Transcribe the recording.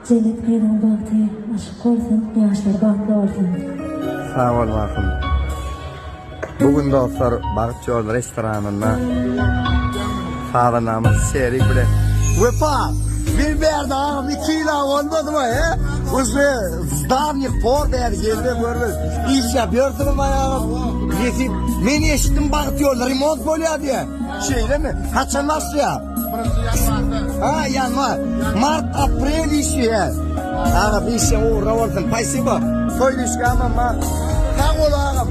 Cennet kıyıdan baktı, aşık olsun, yaşlar baktı olsun. Sağ ol bakım. Bugün dostlar Bakıt Yolu restoranında sağlanamız seri bile. Vefa, bir berdi ağam 2 yıl olmadı mı he? Uzun, zdarnik por değer geldi görmez. İş yapıyorsunuz ayağım. Yesin, men eşittim Bakıt Yolu remont oluyor diye. Şeyle mi? Kaçan nasıl ya? Ha yanma. Mart, aprel işi ya. Ağam işe uğra olsun. Спасибо. Soylu işe ama. Sağ ol ağam.